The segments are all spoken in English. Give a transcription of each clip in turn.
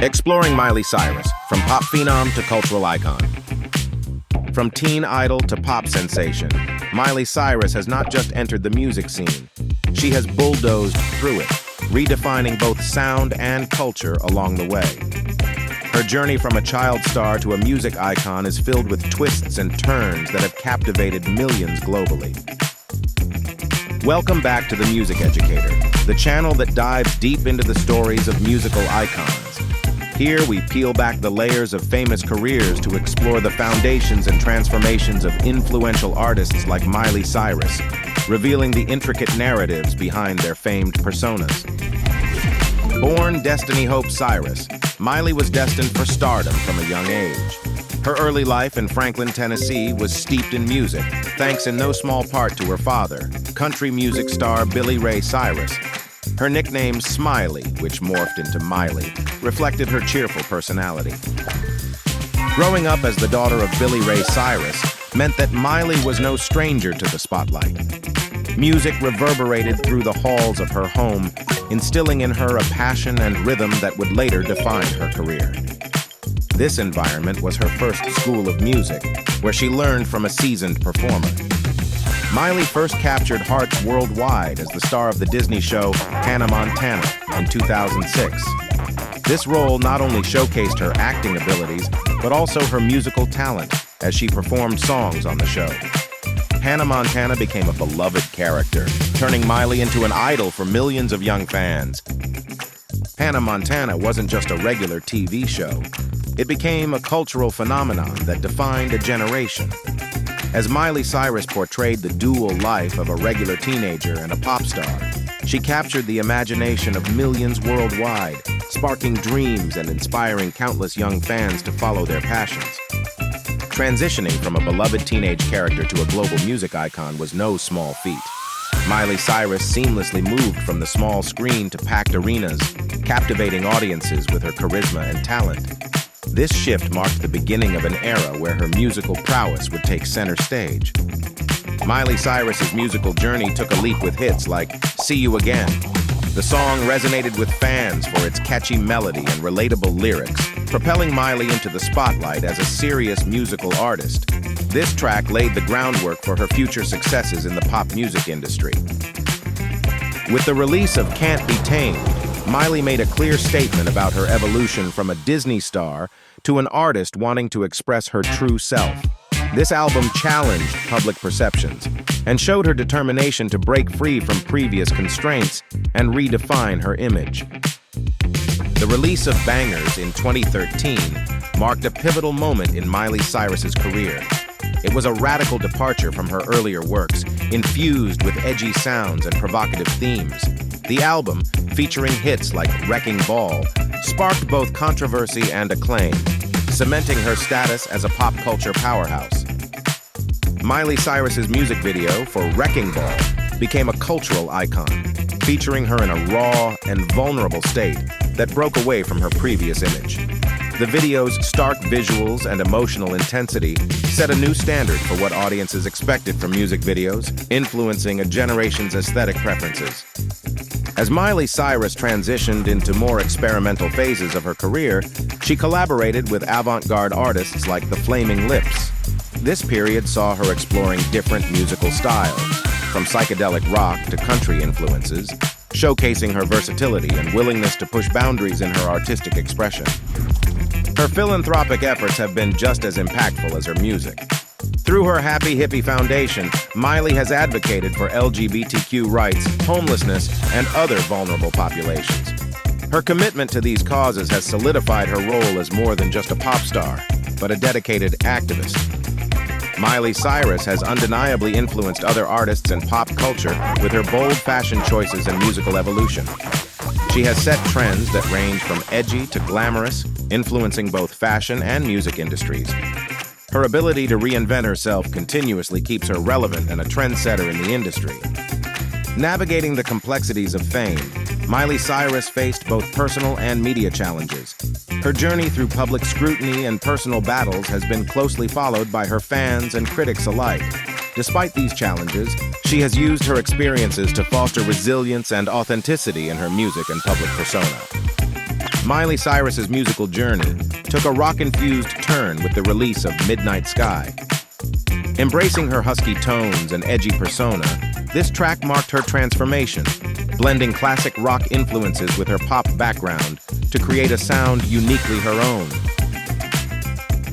Exploring Miley Cyrus, from pop phenom to cultural icon. From teen idol to pop sensation, Miley Cyrus has not just entered the music scene. She has bulldozed through it, redefining both sound and culture along the way. Her journey from a child star to a music icon is filled with twists and turns that have captivated millions globally. Welcome back to The Music Educator, the channel that dives deep into the stories of musical icons. Here we peel back the layers of famous careers to explore the foundations and transformations of influential artists like Miley Cyrus, revealing the intricate narratives behind their famed personas. Born Destiny Hope Cyrus, Miley was destined for stardom from a young age. Her early life in Franklin, Tennessee was steeped in music, thanks in no small part to her father, country music star Billy Ray Cyrus. Her nickname, Smiley, which morphed into Miley, reflected her cheerful personality. Growing up as the daughter of Billy Ray Cyrus meant that Miley was no stranger to the spotlight. Music reverberated through the halls of her home, instilling in her a passion and rhythm that would later define her career. This environment was her first school of music, where she learned from a seasoned performer. Miley first captured hearts worldwide as the star of the Disney show Hannah Montana in 2006. This role not only showcased her acting abilities, but also her musical talent as she performed songs on the show. Hannah Montana became a beloved character, turning Miley into an idol for millions of young fans. Hannah Montana wasn't just a regular TV show. It became a cultural phenomenon that defined a generation. As Miley Cyrus portrayed the dual life of a regular teenager and a pop star, she captured the imagination of millions worldwide, sparking dreams and inspiring countless young fans to follow their passions. Transitioning from a beloved teenage character to a global music icon was no small feat. Miley Cyrus seamlessly moved from the small screen to packed arenas, captivating audiences with her charisma and talent. This shift marked the beginning of an era where her musical prowess would take center stage. Miley Cyrus's musical journey took a leap with hits like See You Again. The song resonated with fans for its catchy melody and relatable lyrics, propelling Miley into the spotlight as a serious musical artist. This track laid the groundwork for her future successes in the pop music industry. With the release of Can't Be Tamed, Miley made a clear statement about her evolution from a Disney star to an artist wanting to express her true self. This album challenged public perceptions and showed her determination to break free from previous constraints and redefine her image. The release of Bangerz in 2013 marked a pivotal moment in Miley Cyrus's career. It was a radical departure from her earlier works, infused with edgy sounds and provocative themes. The album, featuring hits like Wrecking Ball, sparked both controversy and acclaim, cementing her status as a pop culture powerhouse. Miley Cyrus's music video for Wrecking Ball became a cultural icon, featuring her in a raw and vulnerable state that broke away from her previous image. The video's stark visuals and emotional intensity set a new standard for what audiences expected from music videos, influencing a generation's aesthetic preferences. As Miley Cyrus transitioned into more experimental phases of her career, she collaborated with avant-garde artists like the Flaming Lips. This period saw her exploring different musical styles, from psychedelic rock to country influences, showcasing her versatility and willingness to push boundaries in her artistic expression. Her philanthropic efforts have been just as impactful as her music. Through her Happy Hippie Foundation, Miley has advocated for LGBTQ rights, homelessness, and other vulnerable populations. Her commitment to these causes has solidified her role as more than just a pop star, but a dedicated activist. Miley Cyrus has undeniably influenced other artists and pop culture with her bold fashion choices and musical evolution. She has set trends that range from edgy to glamorous, influencing both fashion and music industries. Her ability to reinvent herself continuously keeps her relevant and a trendsetter in the industry. Navigating the complexities of fame, Miley Cyrus faced both personal and media challenges. Her journey through public scrutiny and personal battles has been closely followed by her fans and critics alike. Despite these challenges, she has used her experiences to foster resilience and authenticity in her music and public persona. Miley Cyrus's musical journey took a rock-infused turn with the release of Midnight Sky. Embracing her husky tones and edgy persona, this track marked her transformation, blending classic rock influences with her pop background to create a sound uniquely her own.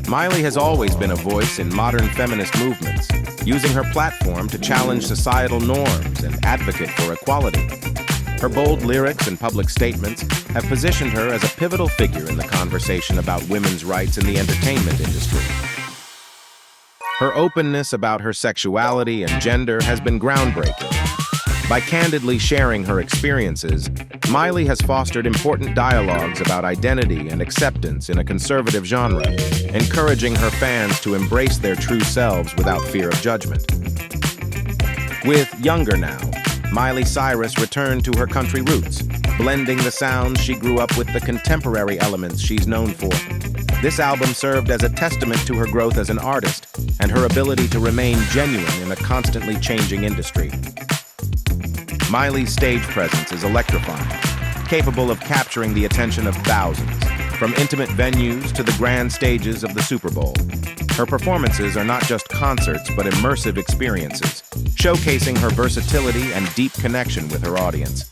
Miley has always been a voice in modern feminist movements, using her platform to challenge societal norms and advocate for equality. Her bold lyrics and public statements have positioned her as a pivotal figure in the conversation about women's rights in the entertainment industry. Her openness about her sexuality and gender has been groundbreaking. By candidly sharing her experiences, Miley has fostered important dialogues about identity and acceptance in a conservative genre, encouraging her fans to embrace their true selves without fear of judgment. With Younger Now, Miley Cyrus returned to her country roots, blending the sounds she grew up with the contemporary elements she's known for. This album served as a testament to her growth as an artist and her ability to remain genuine in a constantly changing industry. Miley's stage presence is electrifying, capable of capturing the attention of thousands, from intimate venues to the grand stages of the Super Bowl. Her performances are not just concerts, but immersive experiences, showcasing her versatility and deep connection with her audience.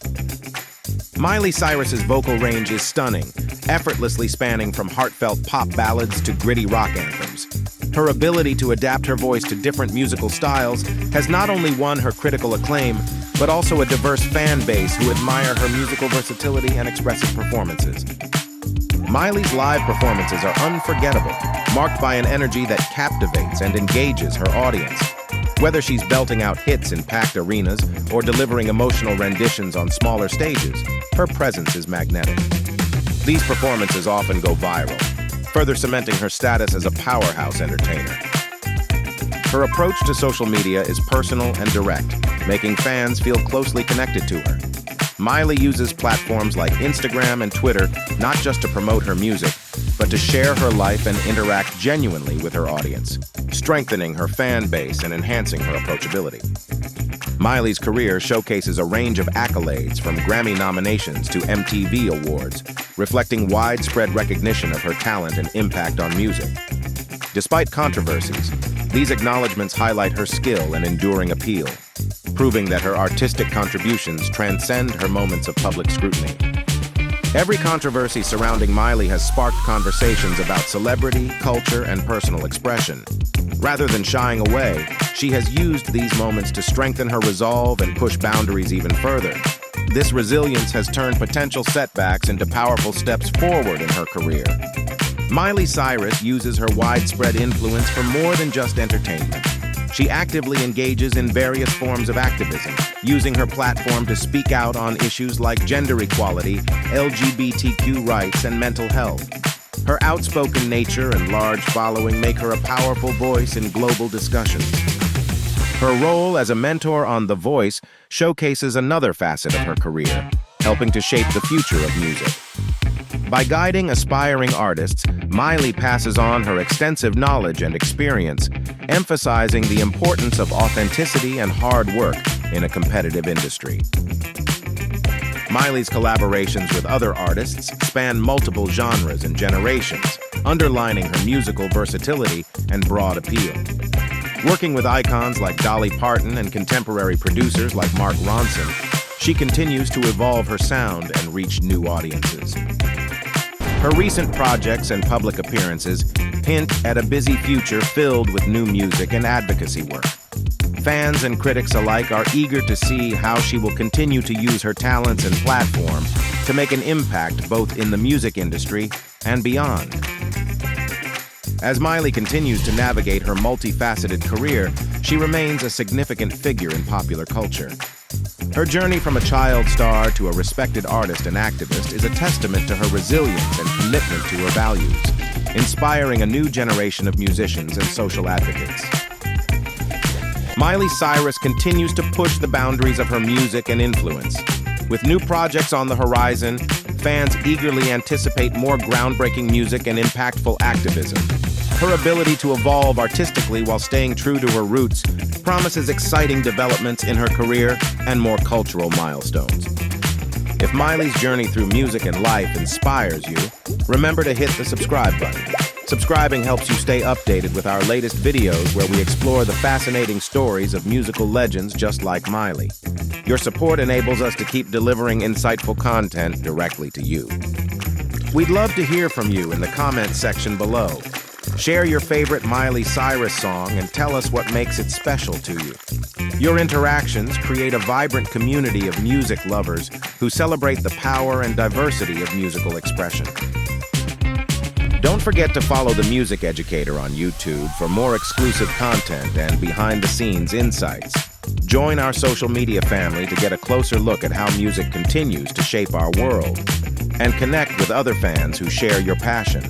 Miley Cyrus's vocal range is stunning, effortlessly spanning from heartfelt pop ballads to gritty rock anthems. Her ability to adapt her voice to different musical styles has not only won her critical acclaim, but also a diverse fan base who admire her musical versatility and expressive performances. Miley's live performances are unforgettable, marked by an energy that captivates and engages her audience. Whether she's belting out hits in packed arenas or delivering emotional renditions on smaller stages, her presence is magnetic. These performances often go viral, further cementing her status as a powerhouse entertainer. Her approach to social media is personal and direct, making fans feel closely connected to her. Miley uses platforms like Instagram and Twitter not just to promote her music, but to share her life and interact genuinely with her audience, strengthening her fan base and enhancing her approachability. Miley's career showcases a range of accolades from Grammy nominations to MTV awards, reflecting widespread recognition of her talent and impact on music. Despite controversies, these acknowledgments highlight her skill and enduring appeal, proving that her artistic contributions transcend her moments of public scrutiny. Every controversy surrounding Miley has sparked conversations about celebrity, culture, and personal expression. Rather than shying away, she has used these moments to strengthen her resolve and push boundaries even further. This resilience has turned potential setbacks into powerful steps forward in her career. Miley Cyrus uses her widespread influence for more than just entertainment. She actively engages in various forms of activism, using her platform to speak out on issues like gender equality, LGBTQ rights, and mental health. Her outspoken nature and large following make her a powerful voice in global discussions. Her role as a mentor on The Voice showcases another facet of her career, helping to shape the future of music. By guiding aspiring artists, Miley passes on her extensive knowledge and experience, emphasizing the importance of authenticity and hard work in a competitive industry. Miley's collaborations with other artists span multiple genres and generations, underlining her musical versatility and broad appeal. Working with icons like Dolly Parton and contemporary producers like Mark Ronson, she continues to evolve her sound and reach new audiences. Her recent projects and public appearances hint at a busy future filled with new music and advocacy work. Fans and critics alike are eager to see how she will continue to use her talents and platform to make an impact both in the music industry and beyond. As Miley continues to navigate her multifaceted career, she remains a significant figure in popular culture. Her journey from a child star to a respected artist and activist is a testament to her resilience and commitment to her values, inspiring a new generation of musicians and social advocates. Miley Cyrus continues to push the boundaries of her music and influence. With new projects on the horizon, fans eagerly anticipate more groundbreaking music and impactful activism. Her ability to evolve artistically while staying true to her roots promises exciting developments in her career and more cultural milestones. If Miley's journey through music and life inspires you, remember to hit the subscribe button. Subscribing helps you stay updated with our latest videos where we explore the fascinating stories of musical legends just like Miley. Your support enables us to keep delivering insightful content directly to you. We'd love to hear from you in the comments section below. Share your favorite Miley Cyrus song and tell us what makes it special to you. Your interactions create a vibrant community of music lovers who celebrate the power and diversity of musical expression. Don't forget to follow the Music Educator on YouTube for more exclusive content and behind-the-scenes insights. Join our social media family to get a closer look at how music continues to shape our world and connect with other fans who share your passion.